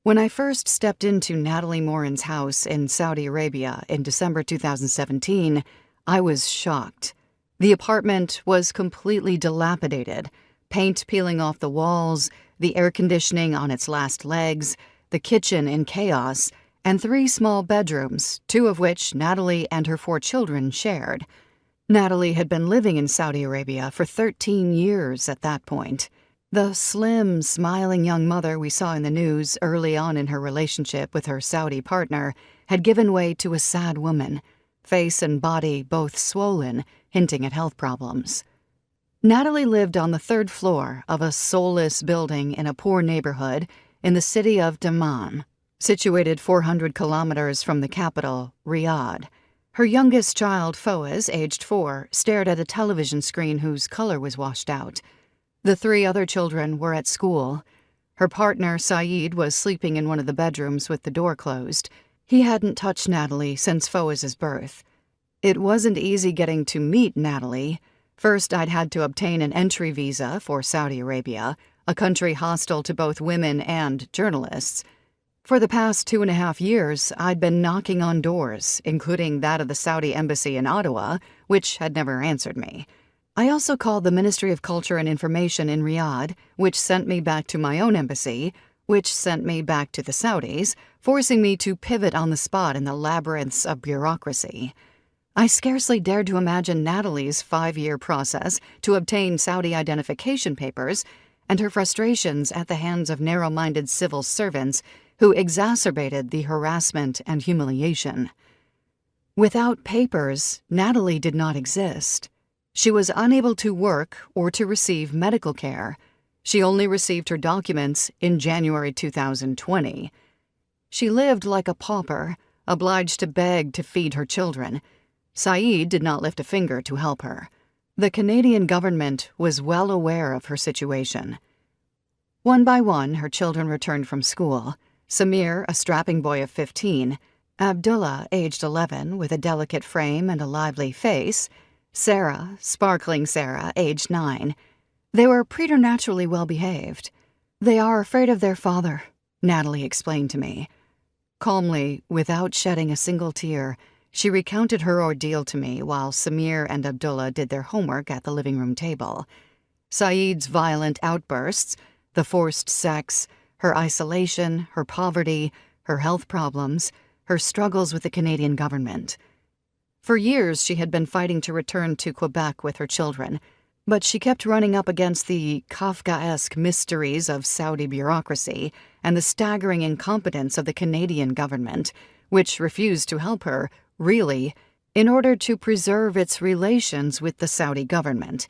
When I first stepped into Nathalie Morin's house in Saudi Arabia in December 2017, I was shocked. The apartment was completely dilapidated, paint peeling off the walls, the air conditioning on its last legs, the kitchen in chaos, and 3 small bedrooms, 2 of which Nathalie and her 4 children shared. Nathalie had been living in Saudi Arabia for 13 years at that point. The slim, smiling young mother we saw in the news early on in her relationship with her Saudi partner had given way to a sad woman, face and body both swollen, hinting at health problems. Nathalie lived on the 3rd floor of a soulless building in a poor neighborhood in the city of Dammam, situated 400 kilometers from the capital, Riyadh. Her youngest child, Fawaz, aged 4, stared at a television screen whose color was washed out. The 3 other children were at school. Her partner, Saeed, was sleeping in one of the bedrooms with the door closed. He hadn't touched Nathalie since Fawaz's birth. It wasn't easy getting to meet Nathalie. First, I'd had to obtain an entry visa for Saudi Arabia, a country hostile to both women and journalists. For the past 2.5 years, I'd been knocking on doors, including that of the Saudi embassy in Ottawa, which had never answered me. I also called the Ministry of Culture and Information in Riyadh, which sent me back to my own embassy, which sent me back to the Saudis, forcing me to pivot on the spot in the labyrinths of bureaucracy. I scarcely dared to imagine Nathalie's 5-year process to obtain Saudi identification papers and her frustrations at the hands of narrow-minded civil servants who exacerbated the harassment and humiliation. Without papers, Nathalie did not exist. She was unable to work or to receive medical care. She only received her documents in January 2020. She lived like a pauper, obliged to beg to feed her children. Saeed did not lift a finger to help her. The Canadian government was well aware of her situation. One by one, her children returned from school. Samir, a strapping boy of 15, Abdullah, aged 11, with a delicate frame and a lively face, Sarah, sparkling Sarah, aged 9. They were preternaturally well-behaved. "They are afraid of their father," Nathalie explained to me. Calmly, without shedding a single tear, she recounted her ordeal to me while Samir and Abdullah did their homework at the living room table. Saeed's violent outbursts, the forced sex, her isolation, her poverty, her health problems, her struggles with the Canadian government. For years, she had been fighting to return to Quebec with her children, but she kept running up against the Kafkaesque mysteries of Saudi bureaucracy and the staggering incompetence of the Canadian government, which refused to help her, really, in order to preserve its relations with the Saudi government.